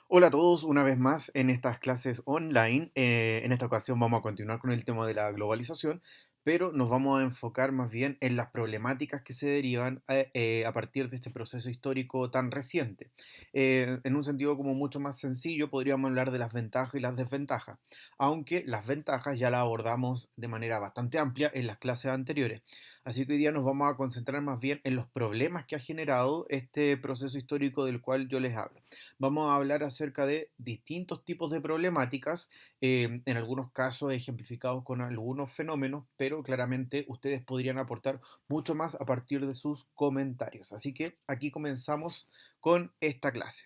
Hola a todos, una vez más en estas clases online. En esta ocasión vamos a continuar con el tema de la globalización, pero nos vamos a enfocar más bien en las problemáticas que se derivan a partir de este proceso histórico tan reciente. En un sentido como mucho más sencillo, podríamos hablar de las ventajas y las desventajas, aunque las ventajas ya las abordamos de manera bastante amplia en las clases anteriores. Así que hoy día nos vamos a concentrar más bien en los problemas que ha generado este proceso histórico del cual yo les hablo. Vamos a hablar acerca de distintos tipos de problemáticas, en algunos casos ejemplificados con algunos fenómenos, pero claramente ustedes podrían aportar mucho más a partir de sus comentarios. Así que aquí comenzamos con esta clase.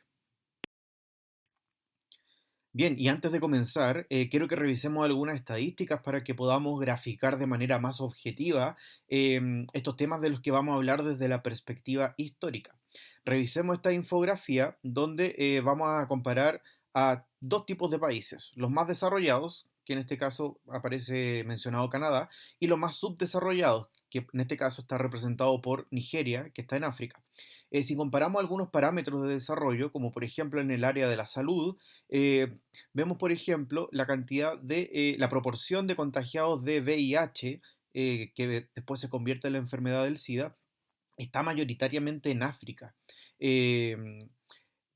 Bien, y antes de comenzar, quiero que revisemos algunas estadísticas para que podamos graficar de manera más objetiva estos temas de los que vamos a hablar desde la perspectiva histórica. Revisemos esta infografía donde vamos a comparar a dos tipos de países, los más desarrollados, que en este caso aparece mencionado Canadá, y los más subdesarrollados, que en este caso está representado por Nigeria, que está en África. Si comparamos algunos parámetros de desarrollo, como por ejemplo en el área de la salud, eh, vemos, por ejemplo, la cantidad de, la proporción de contagiados de VIH, que después se convierte en la enfermedad del SIDA, está mayoritariamente en África. Eh,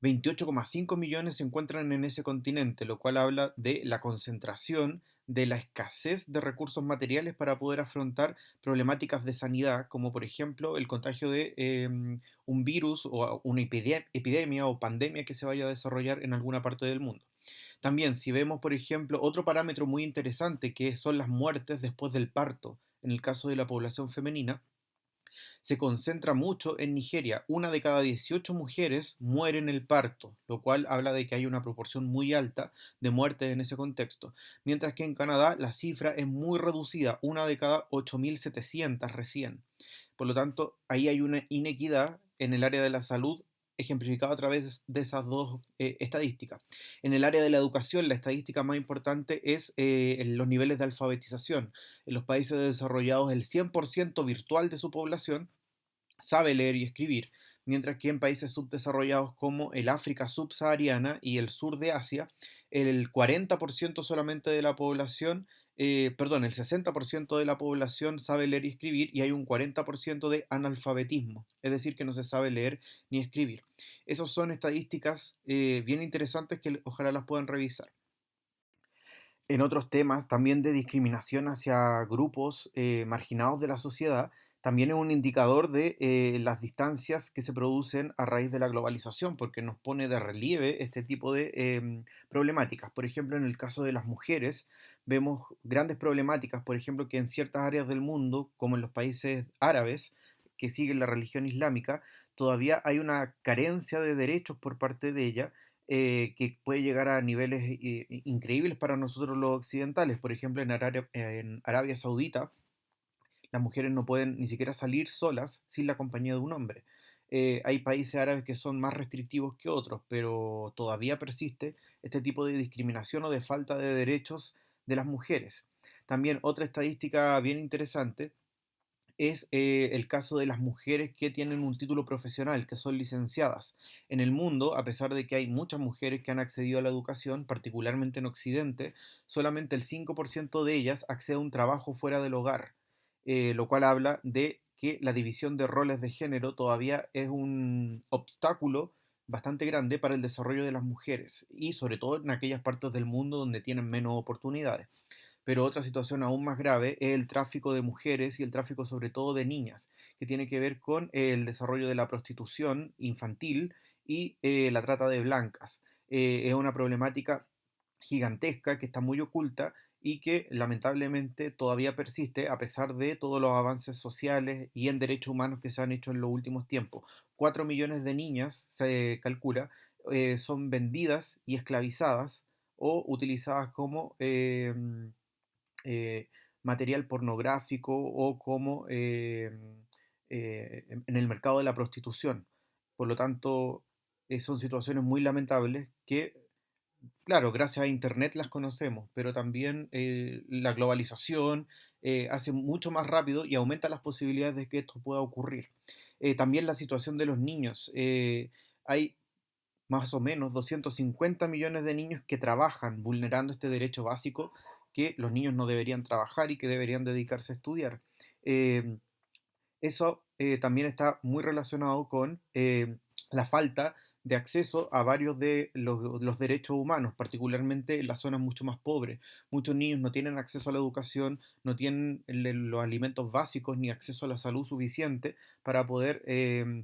28,5 millones se encuentran en ese continente, lo cual habla de la concentración, de la escasez de recursos materiales para poder afrontar problemáticas de sanidad, como por ejemplo el contagio de un virus o una epidemia o pandemia que se vaya a desarrollar en alguna parte del mundo. También, si vemos, por ejemplo, otro parámetro muy interesante que son las muertes después del parto, en el caso de la población femenina, se concentra mucho en Nigeria. Una de cada 18 mujeres muere en el parto, lo cual habla de que hay una proporción muy alta de muertes en ese contexto. Mientras que en Canadá la cifra es muy reducida, una de cada 8.700 recién. Por lo tanto, ahí hay una inequidad en el área de la salud ejemplificado a través de esas dos estadísticas. En el área de la educación, la estadística más importante es en los niveles de alfabetización. En los países desarrollados, el 100% virtual de su población sabe leer y escribir, mientras que en países subdesarrollados como el África subsahariana y el sur de Asia, el 40% solamente de la población, perdón, el 60% de la población sabe leer y escribir y hay un 40% de analfabetismo, es decir, que no se sabe leer ni escribir. Esas son estadísticas bien interesantes que ojalá las puedan revisar. En otros temas también de discriminación hacia grupos marginados de la sociedad, también es un indicador de las distancias que se producen a raíz de la globalización, porque nos pone de relieve este tipo de problemáticas. Por ejemplo, en el caso de las mujeres, vemos grandes problemáticas, por ejemplo, que en ciertas áreas del mundo, como en los países árabes, que siguen la religión islámica, todavía hay una carencia de derechos por parte de ella que puede llegar a niveles increíbles para nosotros los occidentales. Por ejemplo, en Arabia Saudita, las mujeres no pueden ni siquiera salir solas sin la compañía de un hombre. Hay países árabes que son más restrictivos que otros, pero todavía persiste este tipo de discriminación o de falta de derechos de las mujeres. También otra estadística bien interesante es el caso de las mujeres que tienen un título profesional, que son licenciadas. En el mundo, a pesar de que hay muchas mujeres que han accedido a la educación, particularmente en Occidente, solamente el 5% de ellas accede a un trabajo fuera del hogar, lo cual habla de que la división de roles de género todavía es un obstáculo bastante grande para el desarrollo de las mujeres y sobre todo en aquellas partes del mundo donde tienen menos oportunidades. Pero otra situación aún más grave es el tráfico de mujeres y el tráfico sobre todo de niñas, que tiene que ver con el desarrollo de la prostitución infantil y la trata de blancas. Es una problemática gigantesca que está muy oculta y que lamentablemente todavía persiste a pesar de todos los avances sociales y en derechos humanos que se han hecho en los últimos tiempos. 4 millones de niñas, se calcula, son vendidas y esclavizadas o utilizadas como eh, material pornográfico o como en el mercado de la prostitución. Por lo tanto, son situaciones muy lamentables que, claro, gracias a Internet las conocemos, pero también la globalización hace mucho más rápido y aumenta las posibilidades de que esto pueda ocurrir. También la situación de los niños. Hay más o menos 250 millones de niños que trabajan, vulnerando este derecho básico que los niños no deberían trabajar y que deberían dedicarse a estudiar. Eh, Eso también está muy relacionado con la falta de acceso a varios de los derechos humanos, particularmente en las zonas mucho más pobres. Muchos niños no tienen acceso a la educación, no tienen los alimentos básicos ni acceso a la salud suficiente para poder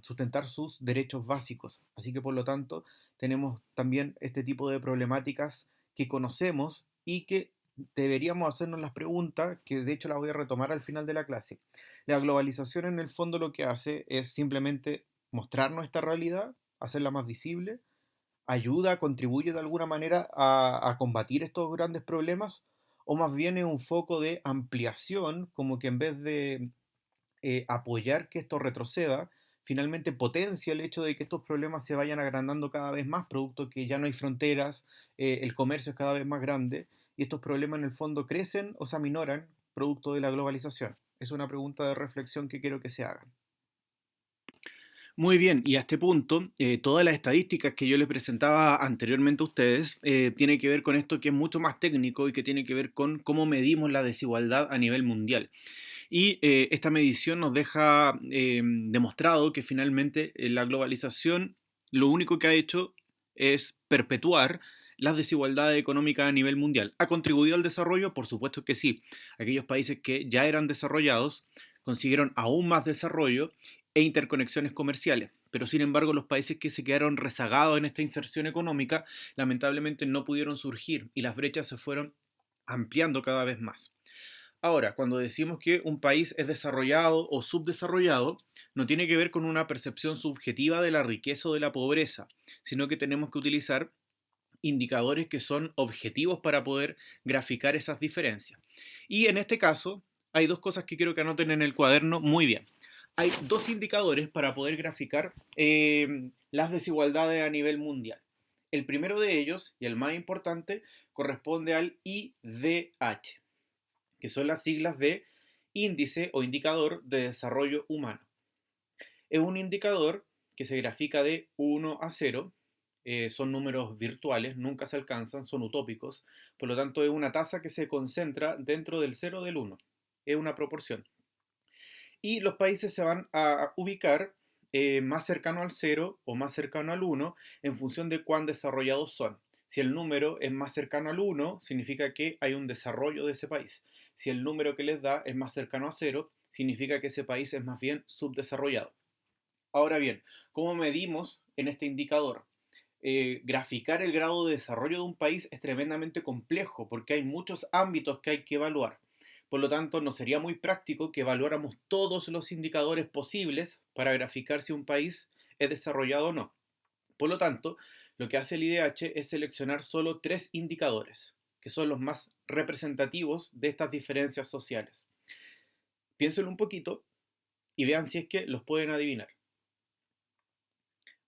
sustentar sus derechos básicos. Así que por lo tanto tenemos también este tipo de problemáticas que conocemos y que deberíamos hacernos las preguntas, que de hecho las voy a retomar al final de la clase. La globalización en el fondo lo que hace es simplemente mostrarnos esta realidad, hacerla más visible, ayuda, contribuye de alguna manera a combatir estos grandes problemas, o más bien es un foco de ampliación, como que en vez de apoyar que esto retroceda, finalmente potencia el hecho de que estos problemas se vayan agrandando cada vez más, producto que ya no hay fronteras, el comercio es cada vez más grande, y estos problemas en el fondo crecen o se aminoran producto de la globalización. Es una pregunta de reflexión que quiero que se hagan. Muy bien, y a este punto, todas las estadísticas que yo les presentaba anteriormente a ustedes tienen que ver con esto que es mucho más técnico y que tiene que ver con cómo medimos la desigualdad a nivel mundial. Y esta medición nos deja demostrado que finalmente la globalización lo único que ha hecho es perpetuar las desigualdades económicas a nivel mundial. ¿Ha contribuido al desarrollo? Por supuesto que sí. Aquellos países que ya eran desarrollados consiguieron aún más desarrollo e interconexiones comerciales. Pero sin embargo, los países que se quedaron rezagados en esta inserción económica, lamentablemente no pudieron surgir y las brechas se fueron ampliando cada vez más. Ahora, cuando decimos que un país es desarrollado o subdesarrollado, no tiene que ver con una percepción subjetiva de la riqueza o de la pobreza, sino que tenemos que utilizar indicadores que son objetivos para poder graficar esas diferencias. Y en este caso, hay dos cosas que quiero que anoten en el cuaderno muy bien. Hay dos indicadores para poder graficar las desigualdades a nivel mundial. El primero de ellos, y el más importante, corresponde al IDH, que son las siglas de Índice o Indicador de Desarrollo Humano. Es un indicador que se grafica de 1 a 0, son números virtuales, nunca se alcanzan, son utópicos, por lo tanto es una tasa que se concentra dentro del 0 del 1, es una proporción. Y los países se van a ubicar más cercano al 0 o más cercano al 1 en función de cuán desarrollados son. Si el número es más cercano al 1, significa que hay un desarrollo de ese país. Si el número que les da es más cercano a 0, significa que ese país es más bien subdesarrollado. Ahora bien, ¿cómo medimos en este indicador? Graficar el grado de desarrollo de un país es tremendamente complejo porque hay muchos ámbitos que hay que evaluar. Por lo tanto, no sería muy práctico que evaluáramos todos los indicadores posibles para graficar si un país es desarrollado o no. Por lo tanto, lo que hace el IDH es seleccionar solo tres indicadores, que son los más representativos de estas diferencias sociales. Piénsenlo un poquito y vean si es que los pueden adivinar.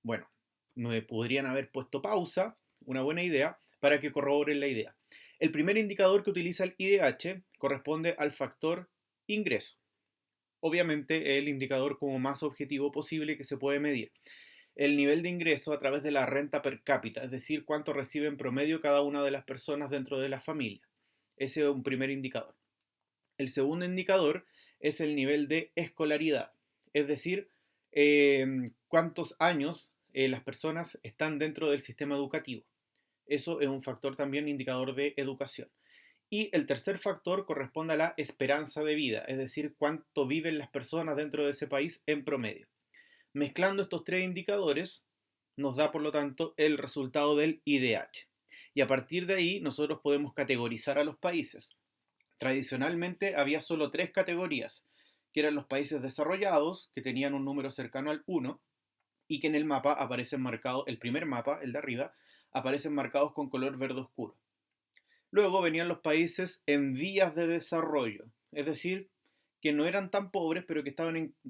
Bueno, me podrían haber puesto pausa, una buena idea, para que corroboren la idea. El primer indicador que utiliza el IDH corresponde al factor ingreso. Obviamente el indicador como más objetivo posible que se puede medir. El nivel de ingreso a través de la renta per cápita, es decir, cuánto recibe en promedio cada una de las personas dentro de la familia. Ese es un primer indicador. El segundo indicador es el nivel de escolaridad, es decir, cuántos años las personas están dentro del sistema educativo. Eso es un factor también indicador de educación. Y el tercer factor corresponde a la esperanza de vida, es decir, cuánto viven las personas dentro de ese país en promedio. Mezclando estos tres indicadores nos da, por lo tanto, el resultado del IDH. Y a partir de ahí nosotros podemos categorizar a los países. Tradicionalmente había solo tres categorías, que eran los países desarrollados, que tenían un número cercano al 1, y que en el mapa aparecen marcados, el primer mapa, el de arriba, aparecen marcados con color verde oscuro. Luego venían los países en vías de desarrollo, es decir, que no eran tan pobres, pero que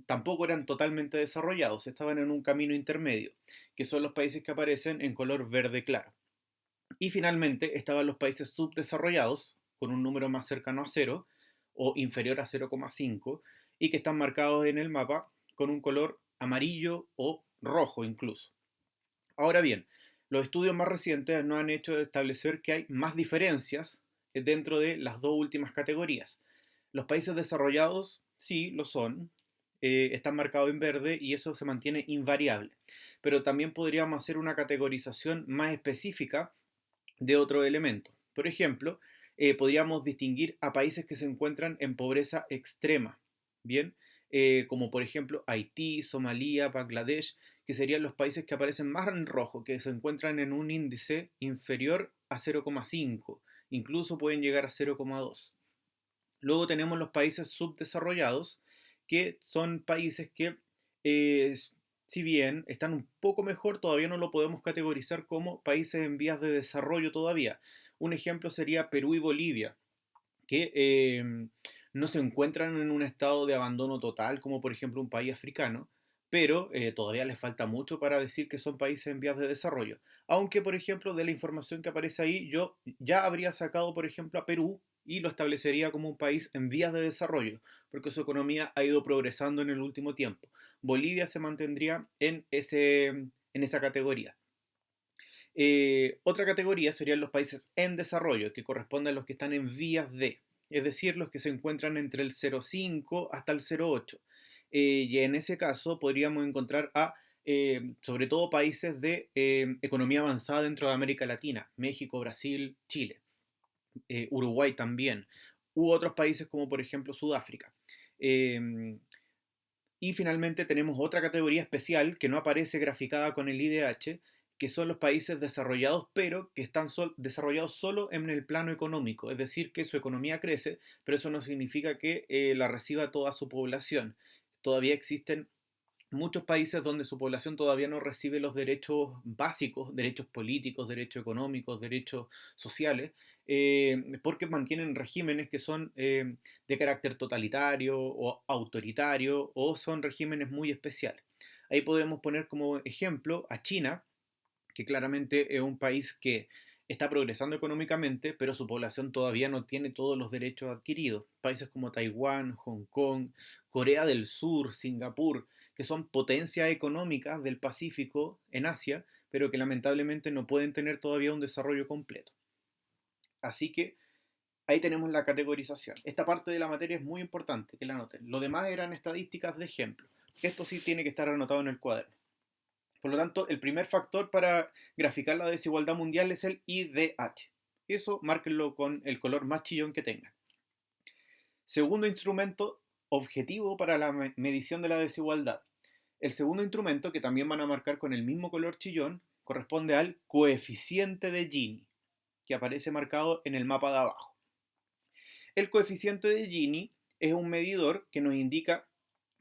tampoco eran totalmente desarrollados, estaban en un camino intermedio, que son los países que aparecen en color verde claro. Y finalmente estaban los países subdesarrollados, con un número más cercano a 0 o inferior a 0,5, y que están marcados en el mapa con un color amarillo o rojo incluso. Ahora bien, Los estudios más recientes nos han hecho establecer que hay más diferencias dentro de las dos últimas categorías. Los países desarrollados sí lo son, están marcados en verde y eso se mantiene invariable. Pero también podríamos hacer una categorización más específica de otro elemento. Por ejemplo, podríamos distinguir a países que se encuentran en pobreza extrema, ¿bien? Como por ejemplo Haití, Somalia, Bangladesh, que serían los países que aparecen más en rojo, que se encuentran en un índice inferior a 0,5, incluso pueden llegar a 0,2. Luego tenemos los países subdesarrollados, que son países que, eh, si bien están un poco mejor, todavía no lo podemos categorizar como países en vías de desarrollo todavía. Un ejemplo sería Perú y Bolivia, que no se encuentran en un estado de abandono total, como por ejemplo un país africano, pero todavía les falta mucho para decir que son países en vías de desarrollo. Aunque, por ejemplo, de la información que aparece ahí, yo ya habría sacado, por ejemplo, a Perú y lo establecería como un país en vías de desarrollo, porque su economía ha ido progresando en el último tiempo. Bolivia se mantendría en esa categoría. Otra categoría serían los países en desarrollo, que corresponden a los que están en vías de, es decir, los que se encuentran entre el 0,5 hasta el 0,8. Y en ese caso podríamos encontrar a, sobre todo, países de economía avanzada dentro de América Latina, México, Brasil, Chile, Uruguay también, u otros países como por ejemplo Sudáfrica. Eh, y finalmente tenemos otra categoría especial que no aparece graficada con el IDH, que son los países desarrollados, pero que están desarrollados solo en el plano económico, es decir, que su economía crece, pero eso no significa que la reciba toda su población. Todavía existen muchos países donde su población todavía no recibe los derechos básicos, derechos políticos, derechos económicos, derechos sociales, porque mantienen regímenes que son de carácter totalitario o autoritario o son regímenes muy especiales. Ahí podemos poner como ejemplo a China, que claramente es un país que está progresando económicamente, pero su población todavía no tiene todos los derechos adquiridos. Países como Taiwán, Hong Kong, Corea del Sur, Singapur, que son potencias económicas del Pacífico en Asia, pero que lamentablemente no pueden tener todavía un desarrollo completo. Así que ahí tenemos la categorización. Esta parte de la materia es muy importante, que la anoten. Lo demás eran estadísticas de ejemplo. Esto sí tiene que estar anotado en el cuaderno. Por lo tanto, el primer factor para graficar la desigualdad mundial es el IDH. Eso márquenlo con el color más chillón que tengan. Segundo instrumento objetivo para la medición de la desigualdad. El segundo instrumento, que también van a marcar con el mismo color chillón, corresponde al coeficiente de Gini, que aparece marcado en el mapa de abajo. El coeficiente de Gini es un medidor que nos indica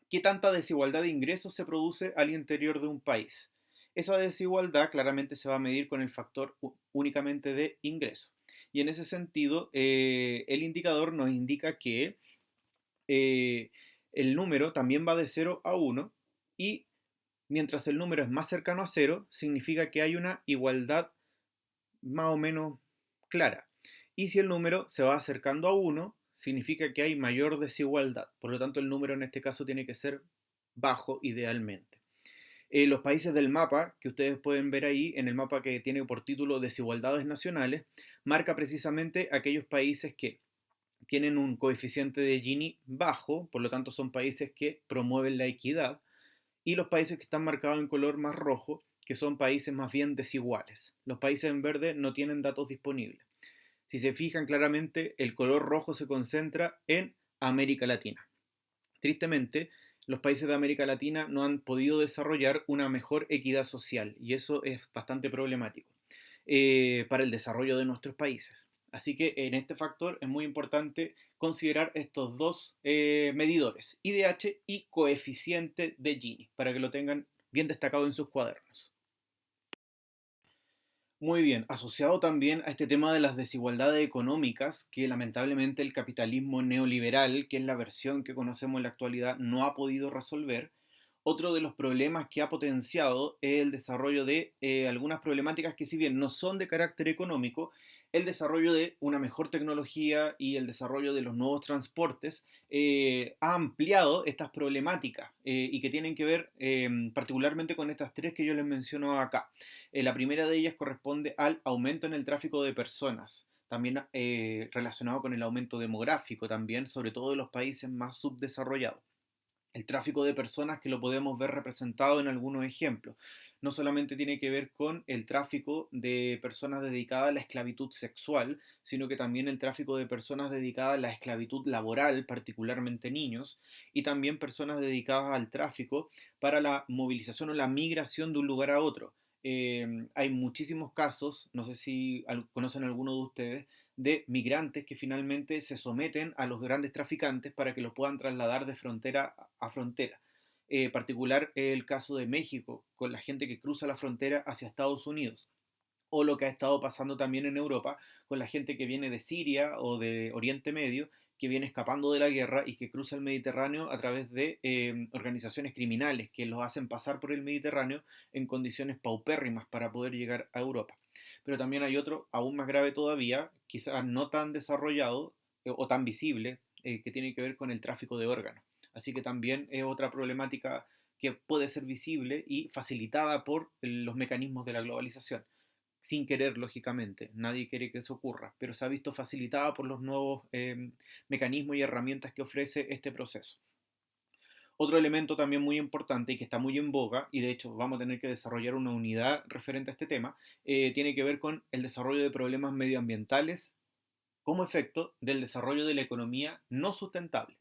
qué tanta desigualdad de ingresos se produce al interior de un país. Esa desigualdad claramente se va a medir con el factor únicamente de ingreso. Y en ese sentido, el indicador nos indica que eh, el número también va de 0 a 1 y mientras el número es más cercano a 0, significa que hay una igualdad más o menos clara. Y si el número se va acercando a 1, significa que hay mayor desigualdad. Por lo tanto, el número en este caso tiene que ser bajo idealmente. Los países del mapa, que ustedes pueden ver ahí, en el mapa que tiene por título Desigualdades Nacionales, marca precisamente aquellos países que tienen un coeficiente de Gini bajo, por lo tanto son países que promueven la equidad, y los países que están marcados en color más rojo, que son países más bien desiguales. Los países en verde no tienen datos disponibles. Si se fijan claramente, el color rojo se concentra en América Latina. Tristemente, los países de América Latina no han podido desarrollar una mejor equidad social y eso es bastante problemático para el desarrollo de nuestros países. Así que en este factor es muy importante considerar estos dos medidores, IDH y coeficiente de Gini, para que lo tengan bien destacado en sus cuadernos. Muy bien, asociado también a este tema de las desigualdades económicas, que lamentablemente el capitalismo neoliberal, que es la versión que conocemos en la actualidad, no ha podido resolver, Otro de los problemas que ha potenciado es el desarrollo de algunas problemáticas que si bien no son de carácter económico, el desarrollo de una mejor tecnología y el desarrollo de los nuevos transportes ha ampliado estas problemáticas y que tienen que ver particularmente con estas tres que yo les menciono acá. La primera de ellas corresponde al aumento en el tráfico de personas, también relacionado con el aumento demográfico también, sobre todo en los países más subdesarrollados. El tráfico de personas que lo podemos ver representado en algunos ejemplos. No solamente tiene que ver con el tráfico de personas dedicadas a la esclavitud sexual, sino que también el tráfico de personas dedicadas a la esclavitud laboral, particularmente niños, y también personas dedicadas al tráfico para la movilización o la migración de un lugar a otro. Hay muchísimos casos, no sé si conocen alguno de ustedes, de migrantes que finalmente se someten a los grandes traficantes para que los puedan trasladar de frontera a frontera. Particular el caso de México, con la gente que cruza la frontera hacia Estados Unidos, o lo que ha estado pasando también en Europa con la gente que viene de Siria o de Oriente Medio, que viene escapando de la guerra y que cruza el Mediterráneo a través de organizaciones criminales que los hacen pasar por el Mediterráneo en condiciones paupérrimas para poder llegar a Europa. Pero también hay otro, aún más grave todavía, quizás no tan desarrollado o tan visible, que tiene que ver con el tráfico de órganos. Así que también es otra problemática que puede ser visible y facilitada por los mecanismos de la globalización sin querer, lógicamente, nadie quiere que eso ocurra, pero se ha visto facilitada por los nuevos mecanismos y herramientas que ofrece este proceso. Otro elemento también muy importante y que está muy en boga, y de hecho vamos a tener que desarrollar una unidad referente a este tema, tiene que ver con el desarrollo de problemas medioambientales como efecto del desarrollo de la economía no sustentable.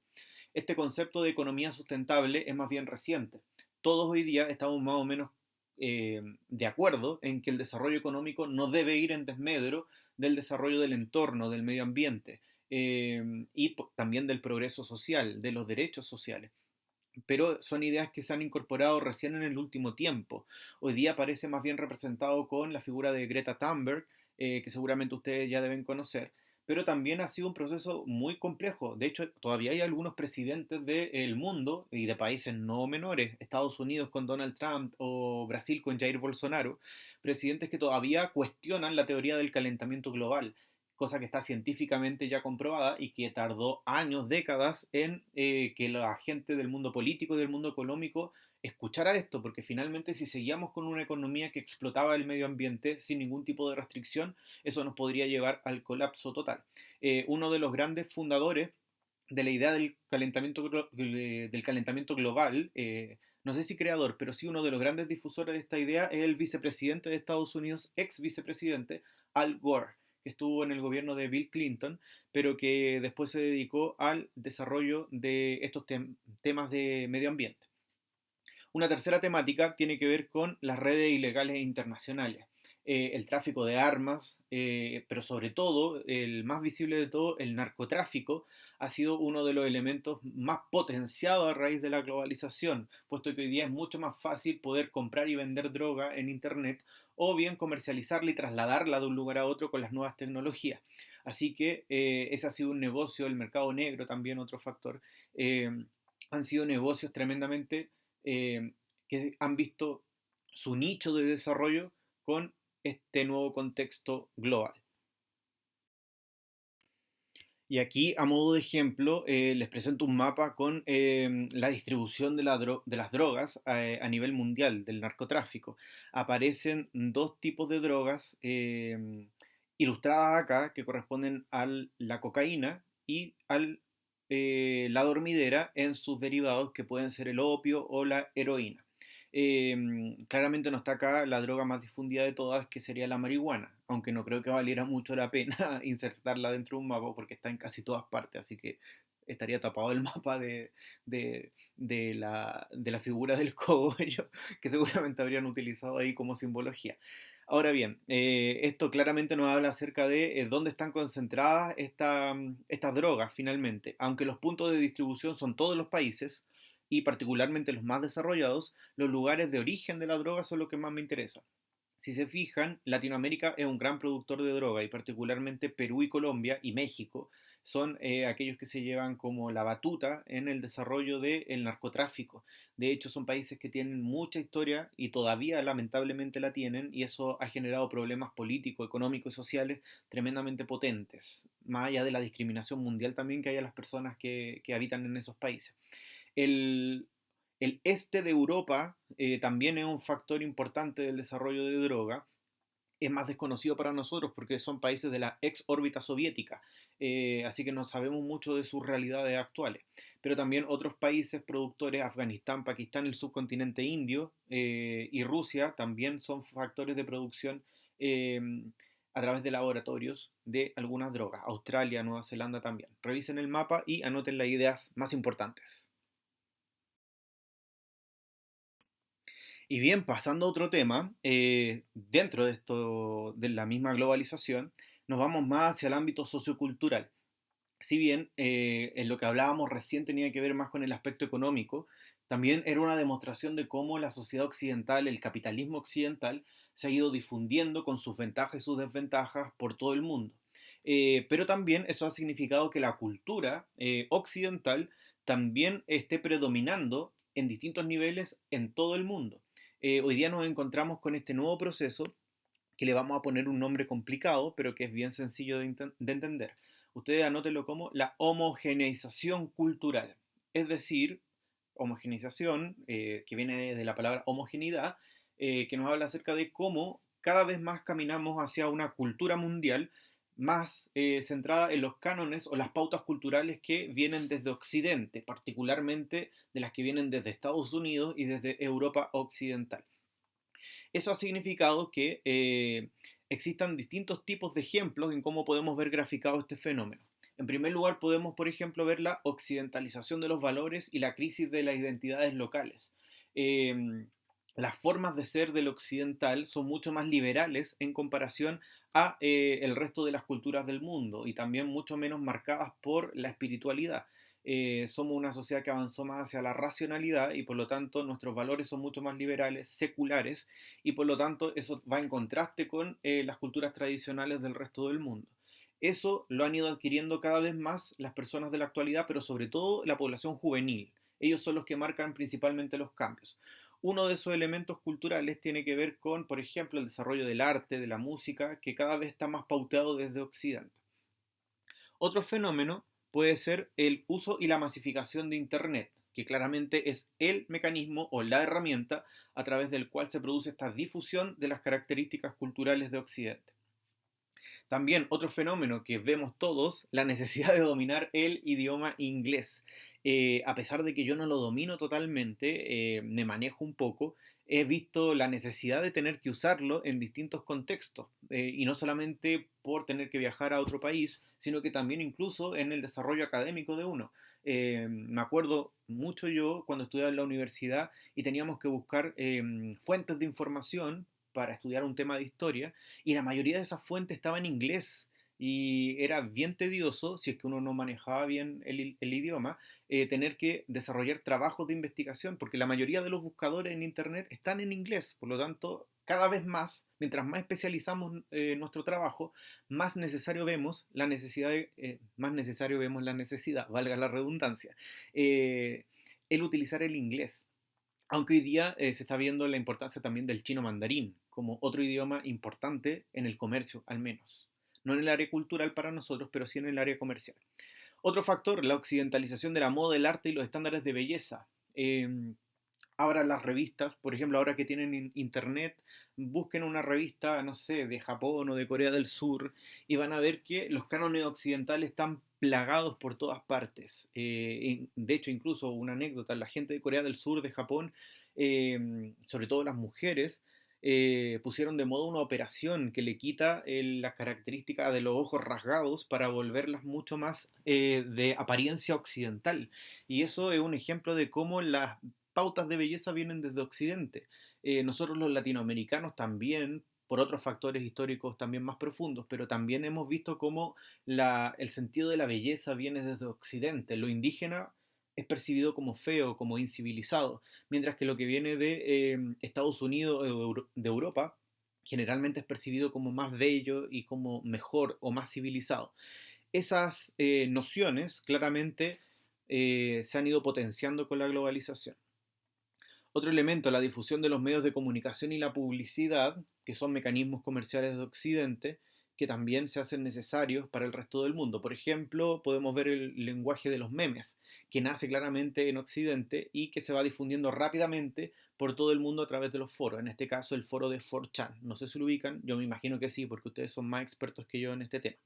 Este concepto de economía sustentable es más bien reciente. Todos hoy día estamos más o menos de acuerdo en que el desarrollo económico no debe ir en desmedro del desarrollo del entorno, del medio ambiente y también del progreso social, de los derechos sociales. Pero son ideas que se han incorporado recién en el último tiempo. Hoy día aparece más bien representado con la figura de Greta Thunberg, que seguramente ustedes ya deben conocer, pero también ha sido un proceso muy complejo. De hecho, todavía hay algunos presidentes del mundo y de países no menores, Estados Unidos con Donald Trump o Brasil con Jair Bolsonaro, presidentes que todavía cuestionan la teoría del calentamiento global, cosa que está científicamente ya comprobada y que tardó años, décadas en que la gente del mundo político y del mundo económico escuchara esto, porque finalmente si seguíamos con una economía que explotaba el medio ambiente sin ningún tipo de restricción, eso nos podría llevar al colapso total. Uno de los grandes fundadores de la idea del calentamiento global, no sé si creador, pero sí uno de los grandes difusores de esta idea es el vicepresidente de Estados Unidos, ex vicepresidente Al Gore, que estuvo en el gobierno de Bill Clinton, pero que después se dedicó al desarrollo de estos temas de medio ambiente. Una tercera temática tiene que ver con las redes ilegales internacionales, el tráfico de armas, pero sobre todo, el más visible de todo, el narcotráfico, ha sido uno de los elementos más potenciados a raíz de la globalización, puesto que hoy día es mucho más fácil poder comprar y vender droga en Internet o bien comercializarla y trasladarla de un lugar a otro con las nuevas tecnologías. Así que ese ha sido un negocio, el mercado negro también otro factor. eh, Han sido negocios tremendamente que han visto su nicho de desarrollo con este nuevo contexto global. Y aquí, a modo de ejemplo, les presento un mapa con la distribución de las drogas a nivel mundial, del narcotráfico. Aparecen dos tipos de drogas ilustradas acá que corresponden a la cocaína y a la dormidera en sus derivados que pueden ser el opio o la heroína. Claramente no está acá la droga más difundida de todas, que sería la marihuana, aunque no creo que valiera mucho la pena insertarla dentro de un mapa porque está en casi todas partes, así que estaría tapado el mapa de la figura del cogollo que seguramente habrían utilizado ahí como simbología. Ahora bien, esto claramente nos habla acerca de dónde están concentradas estas drogas finalmente, aunque los puntos de distribución son todos los países y particularmente los más desarrollados, los lugares de origen de la droga son lo que más me interesa. Si se fijan, Latinoamérica es un gran productor de droga y particularmente Perú y Colombia y México son aquellos que se llevan como la batuta en el desarrollo del narcotráfico. De hecho, son países que tienen mucha historia y todavía lamentablemente la tienen y eso ha generado problemas políticos, económicos y sociales tremendamente potentes, más allá de la discriminación mundial también que hay a las personas que habitan en esos países. El, el este de Europa también es un factor importante del desarrollo de droga. Es más desconocido para nosotros porque son países de la ex órbita soviética, así que no sabemos mucho de sus realidades actuales. Pero también otros países productores, Afganistán, Pakistán, el subcontinente indio y Rusia, también son factores de producción eh, a través de laboratorios de algunas drogas. Australia, Nueva Zelanda también. Revisen el mapa y anoten las ideas más importantes. Y bien, pasando a otro tema, dentro de esto, de la misma globalización, nos vamos más hacia el ámbito sociocultural. Si bien en lo que hablábamos recién tenía que ver más con el aspecto económico, también era una demostración de cómo la sociedad occidental, el capitalismo occidental, se ha ido difundiendo con sus ventajas y sus desventajas por todo el mundo. Pero también eso ha significado que la cultura occidental también esté predominando en distintos niveles en todo el mundo. Hoy día nos encontramos con este nuevo proceso que le vamos a poner un nombre complicado, pero que es bien sencillo de entender. Ustedes anótenlo como la homogeneización cultural. Es decir, homogeneización, que viene de la palabra homogeneidad, que nos habla acerca de cómo cada vez más caminamos hacia una cultura mundial más centrada en los cánones o las pautas culturales que vienen desde Occidente, particularmente de las que vienen desde Estados Unidos y desde Europa Occidental. Eso ha significado que existan distintos tipos de ejemplos en cómo podemos ver graficado este fenómeno. En primer lugar, podemos, por ejemplo, ver la occidentalización de los valores y la crisis de las identidades locales. Eh, las formas de ser del occidental son mucho más liberales en comparación a el resto de las culturas del mundo y también mucho menos marcadas por la espiritualidad. Somos una sociedad que avanzó más hacia la racionalidad y por lo tanto nuestros valores son mucho más liberales, seculares, y por lo tanto eso va en contraste con las culturas tradicionales del resto del mundo. Eso lo han ido adquiriendo cada vez más las personas de la actualidad, pero sobre todo la población juvenil. Ellos son los que marcan principalmente los cambios. Uno de esos elementos culturales tiene que ver con, por ejemplo, el desarrollo del arte, de la música, que cada vez está más pauteado desde Occidente. Otro fenómeno puede ser el uso y la masificación de Internet, que claramente es el mecanismo o la herramienta a través del cual se produce esta difusión de las características culturales de Occidente. También otro fenómeno que vemos todos, la necesidad de dominar el idioma inglés. A pesar de que yo no lo domino totalmente, me manejo un poco, he visto la necesidad de tener que usarlo en distintos contextos. Y no solamente por tener que viajar a otro país, sino que también incluso en el desarrollo académico de uno. Me acuerdo mucho yo cuando estudiaba en la universidad y teníamos que buscar fuentes de información para estudiar un tema de historia y la mayoría de esas fuentes estaba en inglés y era bien tedioso, si es que uno no manejaba bien el idioma, tener que desarrollar trabajos de investigación, porque la mayoría de los buscadores en Internet están en inglés, por lo tanto, cada vez más, mientras más especializamos nuestro trabajo, más necesario vemos la necesidad, más necesario vemos la necesidad, valga la redundancia, eh, el utilizar el inglés. Aunque hoy día se está viendo la importancia también del chino mandarín como otro idioma importante en el comercio, al menos. No en el área cultural para nosotros, pero sí en el área comercial. Otro factor, la occidentalización de la moda, el arte y los estándares de belleza. Ahora las revistas, por ejemplo, ahora que tienen internet, busquen una revista, no sé, de Japón o de Corea del Sur y van a ver que los cánones occidentales están plagados por todas partes. De hecho, incluso una anécdota, la gente de Corea del Sur, de Japón, sobre todo las mujeres, pusieron de moda una operación que le quita las características de los ojos rasgados para volverlas mucho más de apariencia occidental. Y eso es un ejemplo de cómo las pautas de belleza vienen desde Occidente. Nosotros los latinoamericanos también, por otros factores históricos también más profundos, pero también hemos visto cómo el sentido de la belleza viene desde Occidente. Lo indígena es percibido como feo, como incivilizado, mientras que lo que viene de Estados Unidos o de Europa generalmente es percibido como más bello y como mejor o más civilizado. Esas nociones claramente se han ido potenciando con la globalización. Otro elemento, la difusión de los medios de comunicación y la publicidad, que son mecanismos comerciales de Occidente, que también se hacen necesarios para el resto del mundo. Por ejemplo, podemos ver el lenguaje de los memes, que nace claramente en Occidente y que se va difundiendo rápidamente por todo el mundo a través de los foros. En este caso, el foro de 4chan. No sé si lo ubican, yo me imagino que sí, porque ustedes son más expertos que yo en este tema.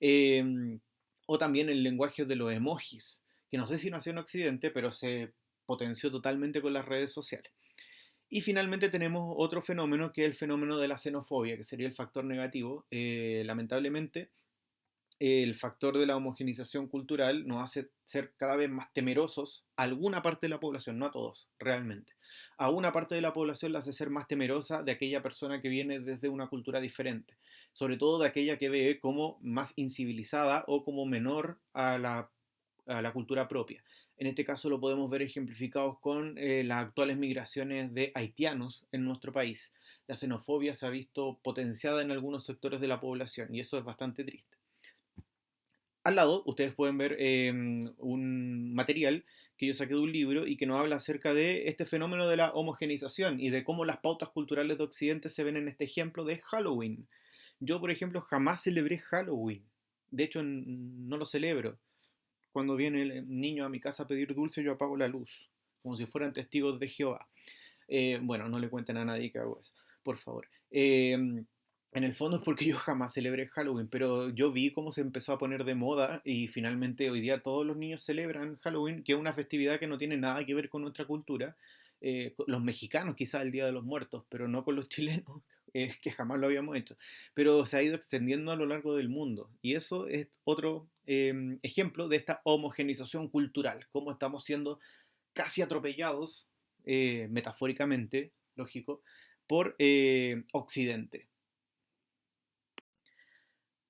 Eh, o también el lenguaje de los emojis, que no sé si nació en Occidente, pero se potenció totalmente con las redes sociales. Y finalmente tenemos otro fenómeno que es el fenómeno de la xenofobia, que sería el factor negativo. Lamentablemente, el factor de la homogenización cultural nos hace ser cada vez más temerosos a alguna parte de la población, no a todos, realmente. A una parte de la población la hace ser más temerosa de aquella persona que viene desde una cultura diferente, sobre todo de aquella que ve como más incivilizada o como menor a la cultura propia. En este caso lo podemos ver ejemplificados con las actuales migraciones de haitianos en nuestro país. La xenofobia se ha visto potenciada en algunos sectores de la población y eso es bastante triste. Al lado, ustedes pueden ver un material que yo saqué de un libro y que nos habla acerca de este fenómeno de la homogeneización y de cómo las pautas culturales de Occidente se ven en este ejemplo de Halloween. Yo, por ejemplo, jamás celebré Halloween. De hecho, no lo celebro. Cuando viene el niño a mi casa a pedir dulce, yo apago la luz, como si fueran testigos de Jehová. Bueno, no le cuenten a nadie que hago eso, por favor. En el fondo es porque yo jamás celebré Halloween, pero yo vi cómo se empezó a poner de moda y finalmente hoy día todos los niños celebran Halloween, que es una festividad que no tiene nada que ver con nuestra cultura. Los mexicanos quizás el Día de los Muertos, pero no con los chilenos, que jamás lo habíamos hecho. Pero se ha ido extendiendo a lo largo del mundo y eso es otro ejemplo de esta homogenización cultural, cómo estamos siendo casi atropellados, metafóricamente, lógico, por Occidente.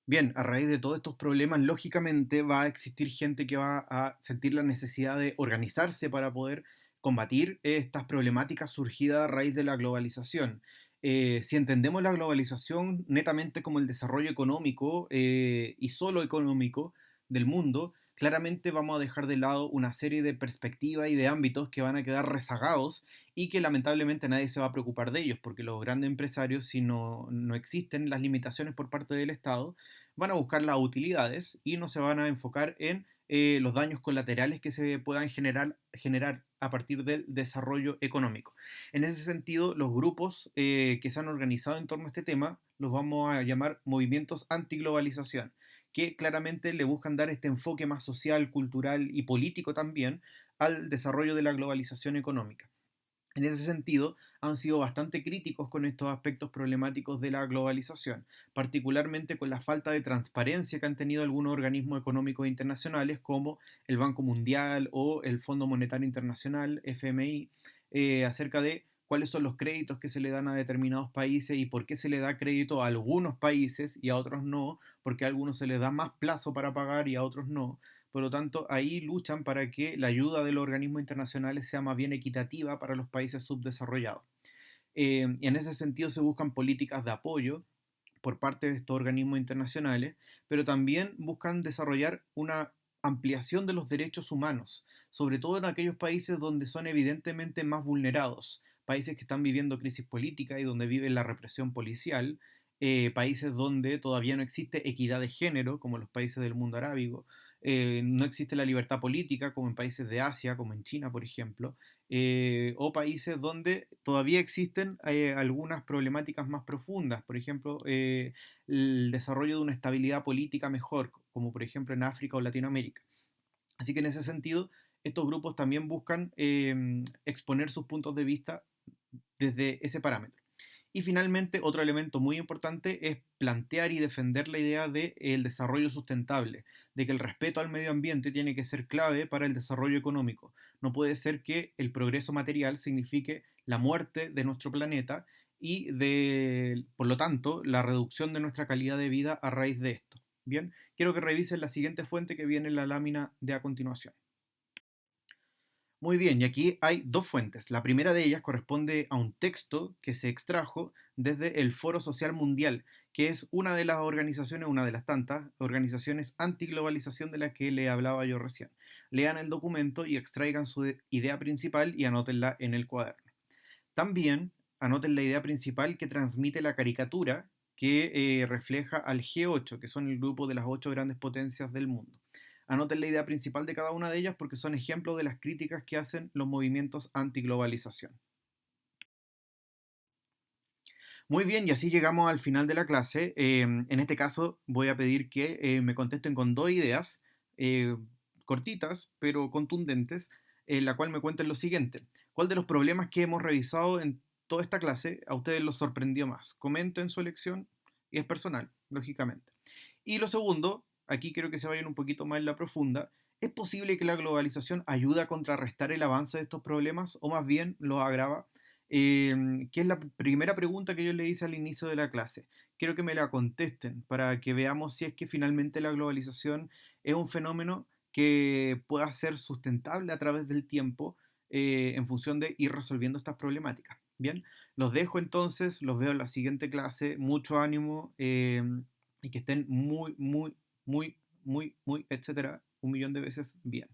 Bien, a raíz de todos estos problemas, lógicamente va a existir gente que va a sentir la necesidad de organizarse para poder combatir estas problemáticas surgidas a raíz de la globalización. Si entendemos la globalización netamente como el desarrollo económico y solo económico del mundo, claramente vamos a dejar de lado una serie de perspectivas y de ámbitos que van a quedar rezagados y que lamentablemente nadie se va a preocupar de ellos, porque los grandes empresarios, si no existen las limitaciones por parte del Estado, van a buscar las utilidades y no se van a enfocar en los daños colaterales que se puedan generar a partir del desarrollo económico. En ese sentido, los grupos que se han organizado en torno a este tema los vamos a llamar movimientos antiglobalización, que claramente le buscan dar este enfoque más social, cultural y político también al desarrollo de la globalización económica. En ese sentido, han sido bastante críticos con estos aspectos problemáticos de la globalización, particularmente con la falta de transparencia que han tenido algunos organismos económicos internacionales como el Banco Mundial o el Fondo Monetario Internacional, FMI, acerca de cuáles son los créditos que se le dan a determinados países y por qué se le da crédito a algunos países y a otros no, porque a algunos se les da más plazo para pagar y a otros no. Por lo tanto, ahí luchan para que la ayuda de los organismos internacionales sea más bien equitativa para los países subdesarrollados. Y en ese sentido se buscan políticas de apoyo por parte de estos organismos internacionales, pero también buscan desarrollar una ampliación de los derechos humanos, sobre todo en aquellos países donde son evidentemente más vulnerados, países que están viviendo crisis política y donde vive la represión policial, países donde todavía no existe equidad de género, como los países del mundo arábigo, no existe la libertad política, como en países de Asia, como en China, por ejemplo, o países donde todavía existen algunas problemáticas más profundas, por ejemplo, el desarrollo de una estabilidad política mejor, como por ejemplo en África o Latinoamérica. Así que en ese sentido, estos grupos también buscan exponer sus puntos de vista desde ese parámetro. Y finalmente, otro elemento muy importante es plantear y defender la idea del desarrollo sustentable, de que el respeto al medio ambiente tiene que ser clave para el desarrollo económico. No puede ser que el progreso material signifique la muerte de nuestro planeta y, por lo tanto, la reducción de nuestra calidad de vida a raíz de esto. Bien, quiero que revisen la siguiente fuente que viene en la lámina de a continuación. Muy bien, y aquí hay dos fuentes. La primera de ellas corresponde a un texto que se extrajo desde el Foro Social Mundial, que es una de las organizaciones, una de las tantas organizaciones antiglobalización de las que le hablaba yo recién. Lean el documento y extraigan su idea principal y anótenla en el cuaderno. También anoten la idea principal que transmite la caricatura que refleja al G8, que son el grupo de las ocho grandes potencias del mundo. Anoten la idea principal de cada una de ellas porque son ejemplos de las críticas que hacen los movimientos antiglobalización. Muy bien, y así llegamos al final de la clase. En este caso voy a pedir que me contesten con dos ideas eh, cortitas pero contundentes, en la cual me cuenten lo siguiente. ¿Cuál de los problemas que hemos revisado en toda esta clase a ustedes los sorprendió más? Comenten su elección y es personal, lógicamente. Y lo segundo, aquí quiero que se vayan un poquito más en la profunda. ¿Es posible que la globalización ayude a contrarrestar el avance de estos problemas o más bien los agrava? Que es la primera pregunta que yo le hice al inicio de la clase. Quiero que me la contesten para que veamos si es que finalmente la globalización es un fenómeno que pueda ser sustentable a través del tiempo en función de ir resolviendo estas problemáticas. Bien, los dejo entonces, los veo en la siguiente clase. Mucho ánimo y que estén muy, muy, muy, muy, muy, etcétera, un millón de veces bien.